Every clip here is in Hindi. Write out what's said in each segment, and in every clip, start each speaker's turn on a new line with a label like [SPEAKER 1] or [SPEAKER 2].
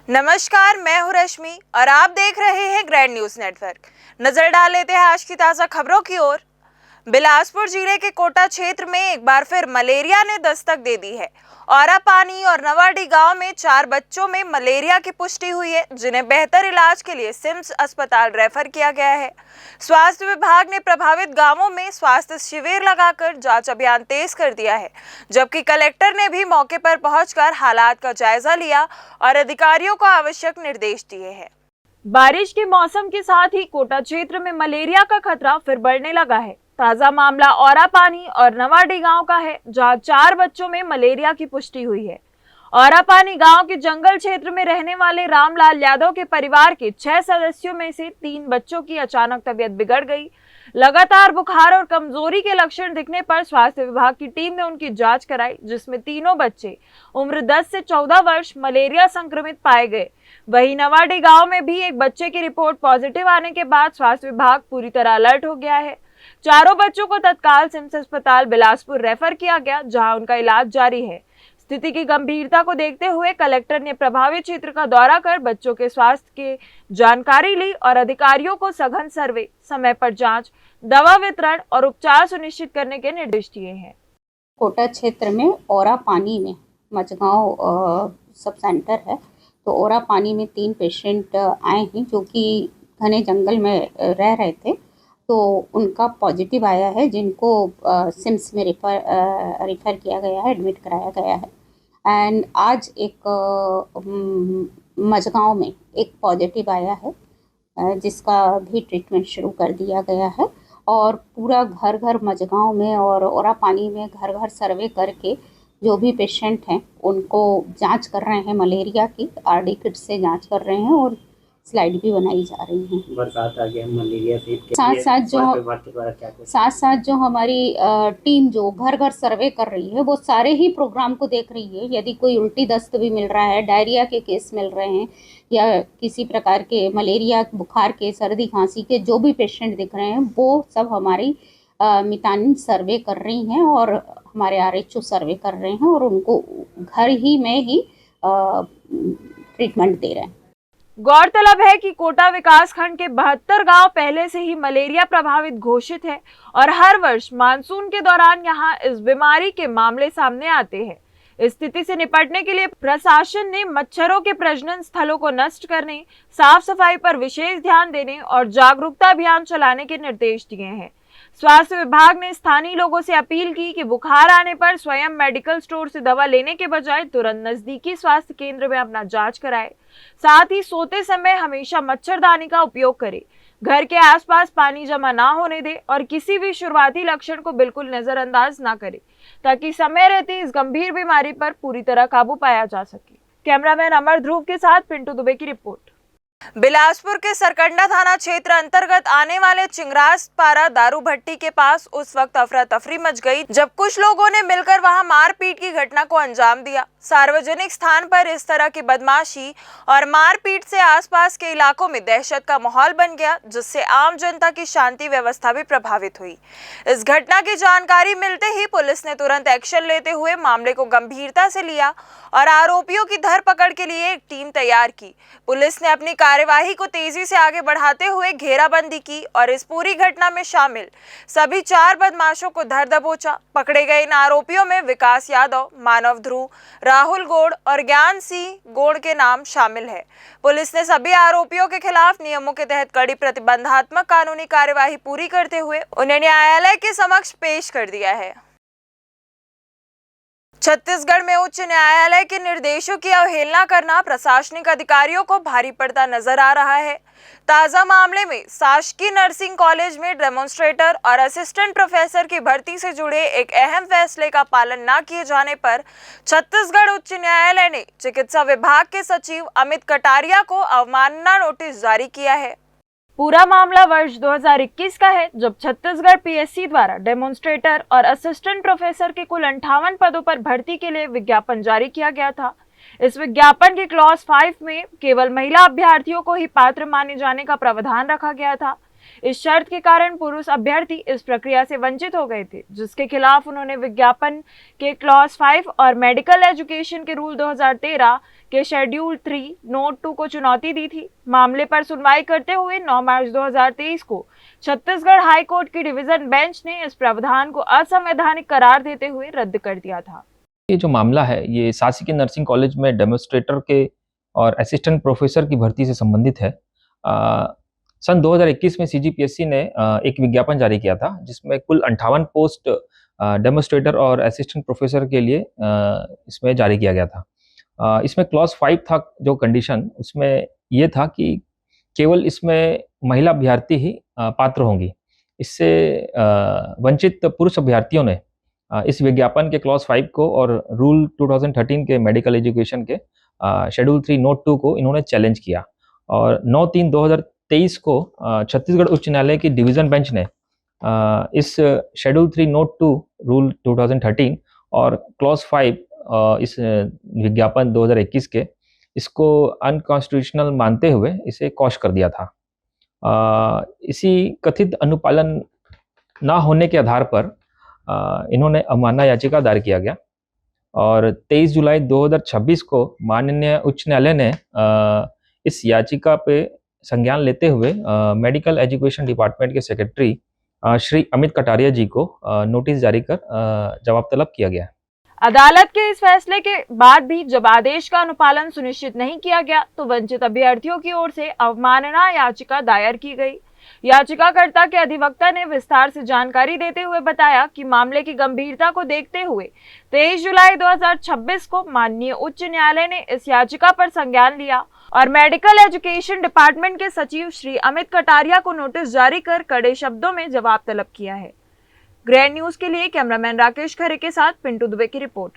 [SPEAKER 1] नमस्कार, मैं हूं रश्मि और आप देख रहे हैं ग्रैंड न्यूज नेटवर्क। नजर डाल लेते हैं आज की ताजा खबरों की ओर। बिलासपुर जिले के कोटा क्षेत्र में एक बार फिर मलेरिया ने दस्तक दे दी है। औरापानी और नवाडी गांव में 4 बच्चों में मलेरिया की पुष्टि हुई है, जिन्हें बेहतर इलाज के लिए सिम्स अस्पताल रेफर किया गया है। स्वास्थ्य विभाग ने प्रभावित गांवों में स्वास्थ्य शिविर लगाकर जांच अभियान तेज कर दिया है, जबकि कलेक्टर ने भी मौके पर पहुंचकर हालात का जायजा लिया और अधिकारियों को आवश्यक निर्देश दिए हैं। बारिश के मौसम के साथ ही कोटा क्षेत्र में मलेरिया का खतरा फिर बढ़ने लगा है। ताजा मामला औरापानी और नवाडी गांव का है, जहां 4 बच्चों में मलेरिया की पुष्टि हुई है। औरापानी गांव के जंगल क्षेत्र में रहने वाले रामलाल यादव के परिवार के 6 सदस्यों में से 3 बच्चों की अचानक तबीयत बिगड़ गई। लगातार बुखार और कमजोरी के लक्षण दिखने पर स्वास्थ्य विभाग की टीम ने उनकी जांच कराई, जिसमें तीनों बच्चे उम्र 10 से 14 वर्ष मलेरिया संक्रमित पाए गए। वहीं नवाडी गांव में भी एक बच्चे की रिपोर्ट पॉजिटिव आने के बाद स्वास्थ्य विभाग पूरी तरह अलर्ट हो गया है। चारों बच्चों को तत्काल सिम्स अस्पताल बिलासपुर रेफर किया गया, जहां उनका इलाज जारी है। स्थिति की गंभीरता को देखते हुए कलेक्टर ने प्रभावित क्षेत्र का दौरा कर बच्चों के स्वास्थ्य की जानकारी ली और अधिकारियों को सघन सर्वे, समय पर जांच, दवा वितरण और उपचार सुनिश्चित करने के निर्देश दिए हैं।
[SPEAKER 2] कोटा क्षेत्र में औरापानी में मझगांव सब सेंटर है, तो औरापानी में 3 पेशेंट आए हैं जो कि घने जंगल में रह रहे थे, तो उनका पॉजिटिव आया है, जिनको सिम्स में रेफर किया गया है, एडमिट कराया गया है। एंड आज एक मझगांव में एक पॉजिटिव आया है, जिसका भी ट्रीटमेंट शुरू कर दिया गया है। और पूरा घर घर मझगांव में और औरापानी में घर घर सर्वे करके जो भी पेशेंट हैं उनको जांच कर रहे हैं, मलेरिया की आरडी किट से जांच कर रहे हैं और स्लाइड भी बनाई जा रही हैं।
[SPEAKER 3] बरसात आ गया, मलेरिया से
[SPEAKER 2] साथ साथ जो हमारी टीम जो घर घर सर्वे कर रही है, वो सारे ही प्रोग्राम को देख रही है। यदि कोई उल्टी दस्त भी मिल रहा है, डायरिया के केस मिल रहे हैं या किसी प्रकार के मलेरिया, बुखार के, सर्दी खांसी के जो भी पेशेंट दिख रहे हैं, वो सब हमारी मितानिन सर्वे कर रही हैं और हमारे आरएचओ सर्वे कर रहे हैं और उनको घर ही में ही ट्रीटमेंट दे रहे हैं।
[SPEAKER 1] गौरतलब है कि कोटा विकास खंड के 72 गांव पहले से ही मलेरिया प्रभावित घोषित है और हर वर्ष मानसून के दौरान यहां इस बीमारी के मामले सामने आते हैं। इस स्थिति से निपटने के लिए प्रशासन ने मच्छरों के प्रजनन स्थलों को नष्ट करने, साफ सफाई पर विशेष ध्यान देने और जागरूकता अभियान चलाने के निर्देश दिए हैं। स्वास्थ्य विभाग ने स्थानीय लोगों से अपील की कि बुखार आने पर स्वयं मेडिकल स्टोर से दवा लेने के बजाय तुरंत नजदीकी स्वास्थ्य केंद्र में अपना जांच कराएं। साथ ही सोते समय हमेशा मच्छरदानी का उपयोग करें, घर के आसपास पानी जमा ना होने दें और किसी भी शुरुआती लक्षण को बिल्कुल नजरअंदाज ना करें, ताकि समय रहते इस गंभीर बीमारी पर पूरी तरह काबू पाया जा सके। कैमरामैन अमर ध्रुव के साथ पिंटू दुबे की रिपोर्ट। बिलासपुर के सरकंडा थाना क्षेत्र अंतर्गत आने वाले चिंगरासपारा दारू भट्टी के पास उस वक्त अफरा तफरी मच गई जब कुछ लोगों ने मिलकर वहां मारपीट की घटना को अंजाम दिया। सार्वजनिक स्थान पर इस तरह की बदमाशी और मारपीट से आसपास के इलाकों में दहशत का माहौल बन गया, जिससे आम जनता की शांति व्यवस्था भी प्रभावित हुई। इस घटना की जानकारी मिलते ही पुलिस ने तुरंत एक्शन लेते हुए मामले को गंभीरता से लिया और आरोपियों की धरपकड़ के लिए एक टीम तैयार की। पुलिस ने अपनी कार्यवाही को तेजी से आगे बढ़ाते हुए घेराबंदी की और इस पूरी घटना में शामिल सभी 4 बदमाशों को धर दबोचा। पकड़े गए इन आरोपियों में विकास यादव, मानव ध्रुव, राहुल गोड़ और ज्ञान सिंह गोड़ के नाम शामिल है। पुलिस ने सभी आरोपियों के खिलाफ नियमों के तहत कड़ी प्रतिबंधात्मक कानूनी कार्यवाही पूरी करते हुए उन्हें न्यायालय के समक्ष पेश कर दिया है। छत्तीसगढ़ में उच्च न्यायालय के निर्देशों की अवहेलना करना प्रशासनिक अधिकारियों को भारी पड़ता नजर आ रहा है। ताजा मामले में शासकीय नर्सिंग कॉलेज में डेमोन्स्ट्रेटर और असिस्टेंट प्रोफेसर की भर्ती से जुड़े एक अहम फैसले का पालन न किए जाने पर छत्तीसगढ़ उच्च न्यायालय ने चिकित्सा विभाग के सचिव अमित कटारिया को अवमानना नोटिस जारी किया है। पूरा मामला वर्ष 2021 का है, जब छत्तीसगढ़ पीएससी द्वारा डेमोन्स्ट्रेटर और असिस्टेंट प्रोफेसर के कुल 58 पदों पर भर्ती के लिए विज्ञापन जारी किया गया था। इस विज्ञापन के क्लॉज 5 में केवल महिला अभ्यर्थियों को ही पात्र माने जाने का प्रावधान रखा गया था। इस शर्त के कारण पुरुष अभ्यर्थी इस प्रक्रिया से वंचित हो गए थे, जिसके खिलाफ उन्होंने विज्ञापन के क्लॉज 5 और मेडिकल एजुकेशन के रूल 2013 के शेड्यूल 3 नोट 2 को चुनौती दी थी। मामले पर सुनवाई करते हुए 9 मार्च 2023 को छत्तीसगढ़ हाई कोर्ट की डिवीजन बेंच ने इस प्रावधान को असंवैधानिक करार देते हुए रद्द कर दिया था।
[SPEAKER 3] ये जो मामला है ये शासकीय नर्सिंग कॉलेज में डेमोन्स्ट्रेटर के और असिस्टेंट प्रोफेसर की भर्ती से संबंधित है। सन 2021 में सीजीपीएससी ने एक विज्ञापन जारी किया था जिसमें कुल 58 पोस्ट डेमोन्स्ट्रेटर और असिस्टेंट प्रोफेसर के लिए इसमें जारी किया गया था। इसमें क्लॉज 5 था जो कंडीशन, उसमें ये था कि केवल इसमें महिला अभ्यर्थी ही पात्र होंगी। इससे वंचित पुरुष अभ्यर्थियों ने इस विज्ञापन के क्लॉज 5 को और रूल 2013 के मेडिकल एजुकेशन के शेड्यूल 3 नोट 2 को इन्होंने चैलेंज किया और 9/3/2023 को छत्तीसगढ़ उच्च न्यायालय की डिवीजन बेंच ने इस शेड्यूल 3 नोट 2 रूल 2013 और क्लॉज 5 इस विज्ञापन 2021 के इसको अनकॉन्स्टिट्यूशनल मानते हुए इसे कॉश कर दिया था। इसी कथित अनुपालन ना होने के आधार पर इन्होंने अवमानना याचिका दायर किया गया और 23 जुलाई 2026 को माननीय उच्च न्यायालय ने इस याचिका पे संज्ञान लेते हुए मेडिकल एजुकेशन डिपार्टमेंट के सेक्रेटरी श्री अमित कटारिया जी को नोटिस जारी कर जवाब तलब किया गया।
[SPEAKER 1] अदालत के इस फैसले के बाद भी जब आदेश का अनुपालन सुनिश्चित नहीं किया गया तो वंचित अभ्यर्थियों की ओर से अवमानना याचिका दायर की गई। याचिकाकर्ता के अधिवक्ता ने विस्तार से जानकारी देते हुए बताया कि मामले की गंभीरता को देखते हुए 23 जुलाई 2026 को माननीय उच्च न्यायालय ने इस याचिका पर संज्ञान लिया और मेडिकल एजुकेशन डिपार्टमेंट के सचिव श्री अमित कटारिया को नोटिस जारी कर कड़े शब्दों में जवाब तलब किया है। ग्रैंड न्यूज के लिए कैमरामैन राकेश खरे के साथ पिंटू दुबे की रिपोर्ट।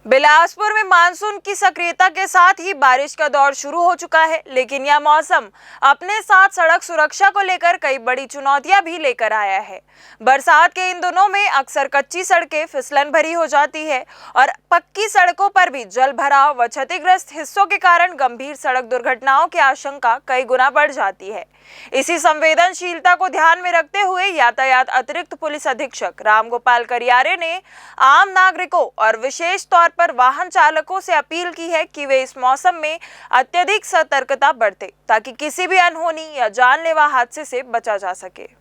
[SPEAKER 1] बिलासपुर में मानसून की सक्रियता के साथ ही बारिश का दौर शुरू हो चुका है, लेकिन यह मौसम अपने साथ सड़क सुरक्षा को लेकर कई बड़ी चुनौतियां भी लेकर आया है। बरसात के इन दिनों में अक्सर कच्ची सड़कें फिसलन भरी हो जाती है और पक्की सड़कों पर भी जल भराव व क्षतिग्रस्त हिस्सों के कारण गंभीर सड़क दुर्घटनाओं की आशंका कई गुना बढ़ जाती है। इसी संवेदनशीलता को ध्यान में रखते हुए यातायात अतिरिक्त पुलिस अधीक्षक रामगोपाल करियारे ने आम नागरिकों और विशेष तौर पर वाहन चालकों से अपील की है कि वे इस मौसम में अत्यधिक सतर्कता बरतें ताकि किसी भी अनहोनी या जानलेवा हादसे से बचा जा सके।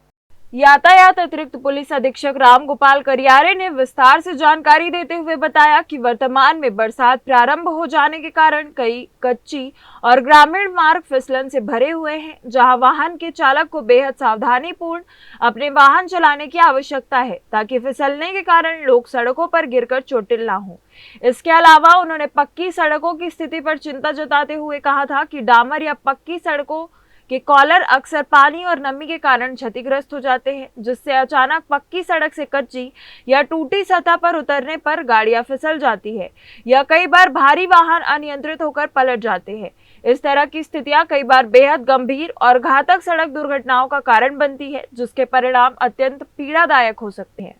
[SPEAKER 1] यातायात अतिरिक्त पुलिस अधीक्षक रामगोपाल करियारे ने विस्तार से जानकारी देते हुए बताया कि वर्तमान में बरसात प्रारंभ हो जाने के कारण कई कच्ची और ग्रामीण मार्ग फिसलन से भरे हुए हैं, जहां वाहन के चालक को बेहद सावधानी पूर्ण अपने वाहन चलाने की आवश्यकता है ताकि फिसलने के कारण लोग सड़कों पर गिरकर चोटिल ना हो। इसके अलावा उन्होंने पक्की सड़कों की स्थिति पर चिंता जताते हुए कहा था कि डामर या पक्की सड़कों के कॉलर अक्सर पानी और नमी के कारण क्षतिग्रस्त हो जाते हैं, जिससे अचानक पक्की सड़क से कच्ची या टूटी सतह पर उतरने पर गाड़ियां फिसल जाती है या कई बार भारी वाहन अनियंत्रित होकर पलट जाते हैं। इस तरह की स्थितियां कई बार बेहद गंभीर और घातक सड़क दुर्घटनाओं का कारण बनती है, जिसके परिणाम अत्यंत पीड़ादायक हो सकते हैं।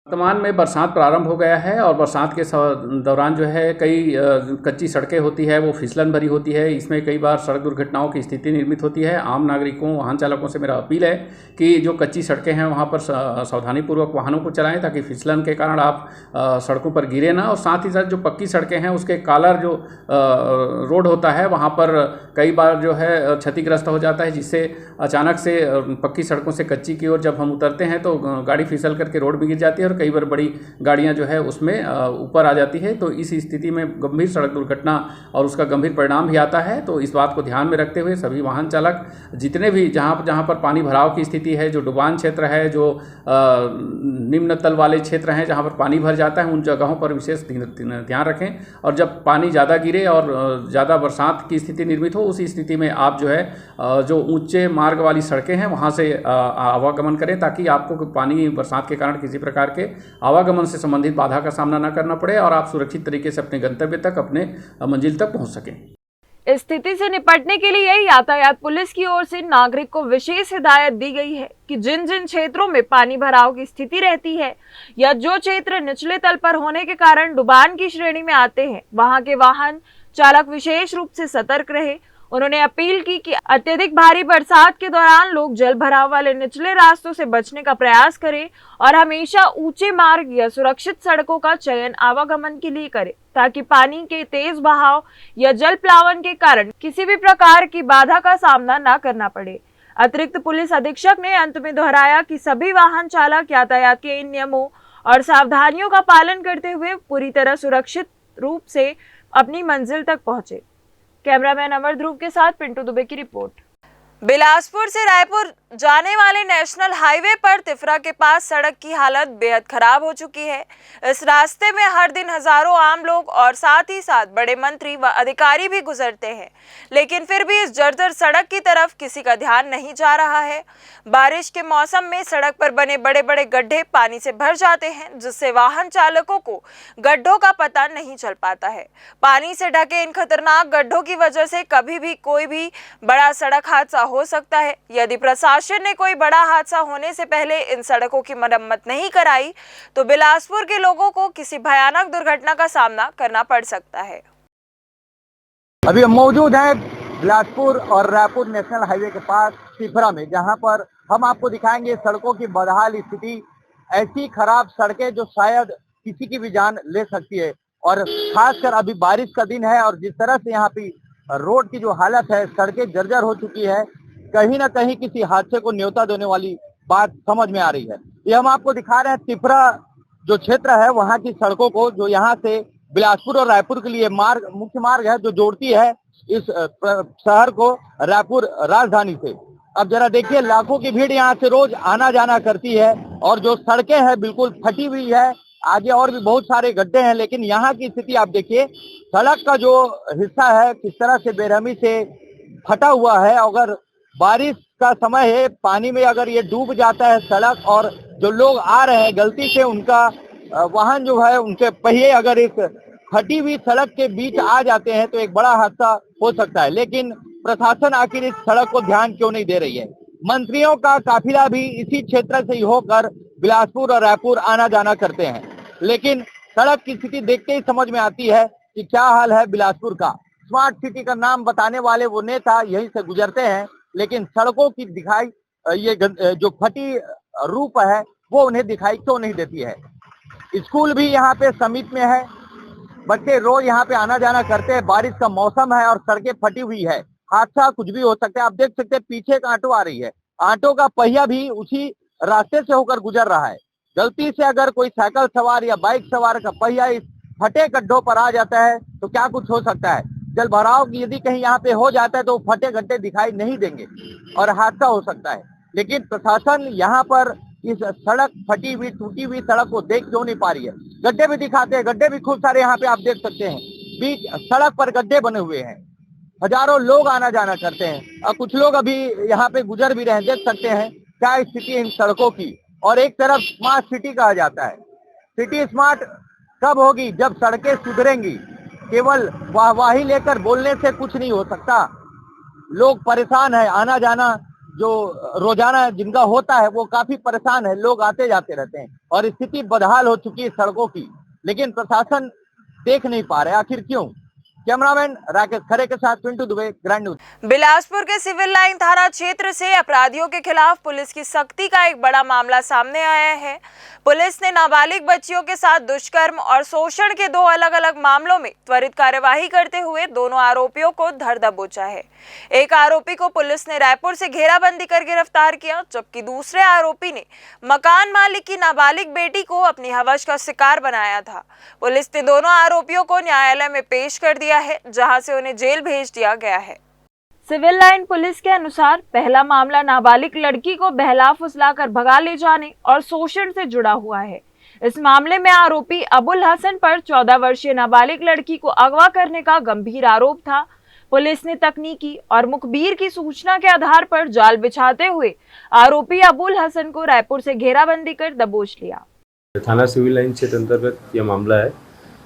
[SPEAKER 4] वर्तमान में बरसात प्रारंभ हो गया है और बरसात के दौरान जो है कई कच्ची सड़कें होती है वो फिसलन भरी होती है। इसमें कई बार सड़क दुर्घटनाओं की स्थिति निर्मित होती है। आम नागरिकों वाहन चालकों से मेरा अपील है कि जो कच्ची सड़कें हैं वहाँ पर सावधानीपूर्वक वाहनों को चलाएं ताकि फिसलन के कारण आप सड़कों पर गिरे ना। और साथ ही साथ जो पक्की सड़कें हैं उसके कॉलर जो रोड होता है वहाँ पर कई बार जो है क्षतिग्रस्त हो जाता है, जिससे अचानक से पक्की सड़कों से कच्ची की ओर जब हम उतरते हैं तो गाड़ी फिसल करके रोड में गिर जाती है और कई बार बड़ी गाड़ियां जो है उसमें ऊपर आ जाती है। तो इस स्थिति में गंभीर सड़क दुर्घटना और उसका गंभीर परिणाम भी आता है। तो इस बात को ध्यान में रखते हुए सभी वाहन चालक जितने भी जहां पर पानी भराव की स्थिति है, जो डुबान क्षेत्र है, जो निम्न तल वाले क्षेत्र हैं जहां पर पानी भर जाता है, उन जगहों पर विशेष ध्यान रखें। और जब पानी ज़्यादा गिरे और ज़्यादा बरसात की स्थिति निर्मित हो, उसी स्थिति में आप जो है जो ऊंचे मार्ग वाली सड़कें हैं वहाँ से आवागमन करें ताकि आपको पानी बरसात के कारण किसी प्रकार के आवागमन से संबंधित बाधा का सामना न करना पड़े और आप सुरक्षित तरीके से अपने गंतव्य तक, अपने मंजिल तक पहुंच सकें।
[SPEAKER 1] इस स्थिति से निपटने के लिए यातायात पुलिस की ओर से नागरिक को विशेष हिदायत दी गई है कि जिन जिन क्षेत्रों में पानी भराव की स्थिति रहती है या जो क्षेत्र निचले तल पर होने के कारण डुबान की श्रेणी में आते हैं, वहां के वाहन चालक विशेष रूप से सतर्क रहे उन्होंने अपील की कि अत्यधिक भारी बरसात के दौरान लोग जल भराव वाले निचले रास्तों से बचने का प्रयास करें और हमेशा ऊंचे मार्ग या सुरक्षित सड़कों का चयन आवागमन के लिए करें, ताकि पानी के तेज बहाव या जल प्लावन के कारण किसी भी प्रकार की बाधा का सामना न करना पड़े। अतिरिक्त पुलिस अधीक्षक ने अंत में दोहराया कि सभी वाहन चालक यातायात के इन नियमों और सावधानियों का पालन करते हुए पूरी तरह सुरक्षित रूप से अपनी मंजिल तक पहुंचे। कैमरामैन अमर ध्रुव के साथ पिंटू दुबे की रिपोर्ट। बिलासपुर से रायपुर जाने वाले नेशनल हाईवे पर तिफरा के पास सड़क की हालत बेहद खराब हो चुकी है। इस रास्ते में हर दिन हजारों आम लोग और साथ ही साथ बड़े मंत्री व अधिकारी भी गुजरते हैं, लेकिन फिर भी इस जर्जर सड़क की तरफ किसी का ध्यान नहीं जा रहा है। बारिश के मौसम में सड़क पर बने बड़े बड़े गड्ढे पानी से भर जाते हैं, जिससे वाहन चालकों को गड्ढों का पता नहीं चल पाता है। पानी से ढके इन खतरनाक गड्ढों की वजह से कभी भी कोई भी बड़ा सड़क हादसा हो सकता है। यदि प्रशासन ने कोई बड़ा हादसा होने से पहले इन सड़कों की मरम्मत नहीं कराई तो बिलासपुर के लोगों को किसी भयानक दुर्घटना का सामना करना पड़ सकता है।
[SPEAKER 5] अभी हम मौजूद हैं बिलासपुर और रायपुर नेशनल हाईवे के पास तिफरा में, जहां पर हम आपको दिखाएंगे सड़कों की बदहाल स्थिति। ऐसी खराब सड़कें जो शायद किसी की भी जान ले सकती है, और खासकर अभी बारिश का दिन है और जिस तरह से यहाँ पे रोड की जो हालत है, सड़कें जर्जर हो चुकी है, कहीं ना कहीं किसी हादसे को न्योता देने वाली बात समझ में आ रही है। ये हम आपको दिखा रहे हैं तिफरा जो क्षेत्र है वहाँ की सड़कों को, जो यहाँ से बिलासपुर और रायपुर के लिए मुख्य मार्ग है जो जोड़ती है इस शहर को रायपुर राजधानी से। अब जरा देखिए, लाखों की भीड़ यहाँ से रोज आना जाना करती है और जो सड़कें हैं बिल्कुल फटी हुई है। आगे और भी बहुत सारे गड्ढे हैं, लेकिन यहाँ की स्थिति आप देखिए, सड़क का जो हिस्सा है किस तरह से बेरहमी से फटा हुआ है। अगर बारिश का समय है, पानी में अगर ये डूब जाता है सड़क और जो लोग आ रहे हैं गलती से उनका वाहन जो है, उनके पहिए अगर इस फटी हुई सड़क के बीच आ जाते हैं तो एक बड़ा हादसा हो सकता है। लेकिन प्रशासन आखिर इस सड़क को ध्यान क्यों नहीं दे रही है? मंत्रियों का काफिला भी इसी क्षेत्र से ही होकर बिलासपुर और रायपुर आना जाना करते हैं, लेकिन सड़क की स्थिति देखते ही समझ में आती है कि क्या हाल है बिलासपुर का। स्मार्ट सिटी का नाम बताने वाले वो नेता यहीं से गुजरते हैं, लेकिन सड़कों की दिखाई ये जो फटी रूप है वो उन्हें दिखाई क्यों नहीं देती है। स्कूल भी यहाँ पे समीप में है, बच्चे रोज यहाँ पे आना जाना करते हैं। बारिश का मौसम है और सड़कें फटी हुई है, हादसा कुछ भी हो सकता है। आप देख सकते हैं पीछे एक ऑटो आ रही है, ऑटो का पहिया भी उसी रास्ते से होकर गुजर रहा है। गलती से अगर कोई साइकिल सवार या बाइक सवार का पहिया इस फटे गड्ढों पर आ जाता है तो क्या कुछ हो सकता है। जल भराव यदि कहीं यहाँ पे हो जाता है तो फटे गड्ढे दिखाई नहीं देंगे और हादसा हो सकता है। लेकिन प्रशासन यहाँ पर इस सड़क फटी हुई टूटी हुई सड़क को देख क्यों नहीं पा रही है। गड्ढे भी दिखाते हैं, गड्ढे भी खूब सारे यहाँ पे आप देख सकते हैं, बीच सड़क पर गड्ढे बने हुए हैं। हजारों लोग आना जाना करते हैं और कुछ लोग अभी यहाँ पे गुजर भी रहे हैं। देख सकते हैं क्या स्थिति है इन सड़कों की। और एक तरफ स्मार्ट सिटी कहा जाता है, सिटी स्मार्ट कब होगी? जब सड़कें सुधरेंगी। केवल वाहवाही लेकर बोलने से कुछ नहीं हो सकता। लोग परेशान है, आना जाना जो रोजाना जिनका होता है वो काफी परेशान है, लोग आते जाते रहते हैं और स्थिति बदहाल हो चुकी है सड़कों की, लेकिन प्रशासन देख नहीं पा रहे। आखिर क्यों? कैमरामैन राकेश खरे के साथ पिंटू दुबे, ग्रैंड न्यूज।
[SPEAKER 1] बिलासपुर के सिविल लाइन थाना क्षेत्र से अपराधियों के खिलाफ पुलिस की सख्ती का एक बड़ा मामला सामने आया है। पुलिस ने नाबालिग बच्चियों के साथ दुष्कर्म और शोषण के 2 अलग-अलग मामलों में त्वरित कार्यवाही करते हुए दोनों आरोपियों को धर दबोचा है। एक आरोपी को पुलिस ने रायपुर से घेराबंदी कर गिरफ्तार किया, जबकि दूसरे आरोपी ने मकान मालिक की नाबालिग बेटी को अपनी हवस का शिकार बनाया था। पुलिस ने दोनों आरोपियों को न्यायालय में पेश कर दिया है, जहां से उन्हें जेल भेज दिया गया है। सिविल लाइन पुलिस के अनुसार पहला मामला नाबालिग लड़की को बहला फुसलाकर भगा ले जाने और शोषण से जुड़ा हुआ है। इस मामले में आरोपी अबुल हसन पर 14 वर्षीय नाबालिग लड़की को अगवा करने का गंभीर आरोप था। पुलिस ने तकनीकी और मुखबिर की सूचना के आधार पर जाल बिछाते हुए आरोपी अबुल हसन को रायपुर से घेराबंदी कर दबोच लिया।
[SPEAKER 6] थाना सिविल लाइन क्षेत्र अंतर्गत यह मामला है।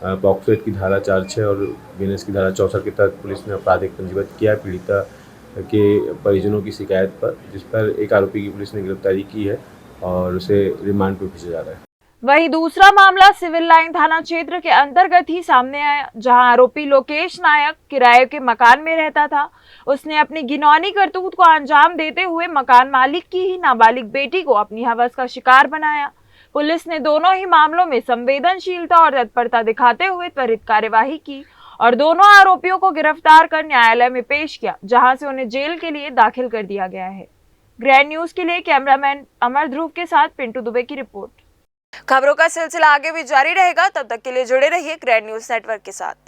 [SPEAKER 6] पॉक्सो एक्ट की धारा 4(6) और बीएनएस की धारा 64 के तहत पुलिस ने अपराध पंजीबद्ध किया है पीड़िता के परिजनों की शिकायत पर, जिस पर एक आरोपी की पुलिस ने गिरफ्तारी की है और उसे रिमांड पर भेजा जा रहा है।
[SPEAKER 1] वहीं दूसरा मामला सिविल लाइन थाना क्षेत्र के अंतर्गत ही सामने आया, जहां आरोपी लोकेश नायक किराए के मकान में रहता था। उसने अपनी घिनौनी करतूत को अंजाम देते हुए मकान मालिक की ही नाबालिग बेटी को अपनी हवस का शिकार बनाया। पुलिस ने दोनों ही मामलों में संवेदनशीलता और तत्परता दिखाते हुए त्वरित कार्यवाही की और दोनों आरोपियों को गिरफ्तार कर न्यायालय में पेश किया, जहां से उन्हें जेल के लिए दाखिल कर दिया गया है। ग्रैंड न्यूज के लिए कैमरामैन अमर ध्रुव के साथ पिंटू दुबे की रिपोर्ट। खबरों का सिलसिला आगे भी जारी रहेगा, तब तक के लिए जुड़े रहिए ग्रैंड न्यूज नेटवर्क के साथ।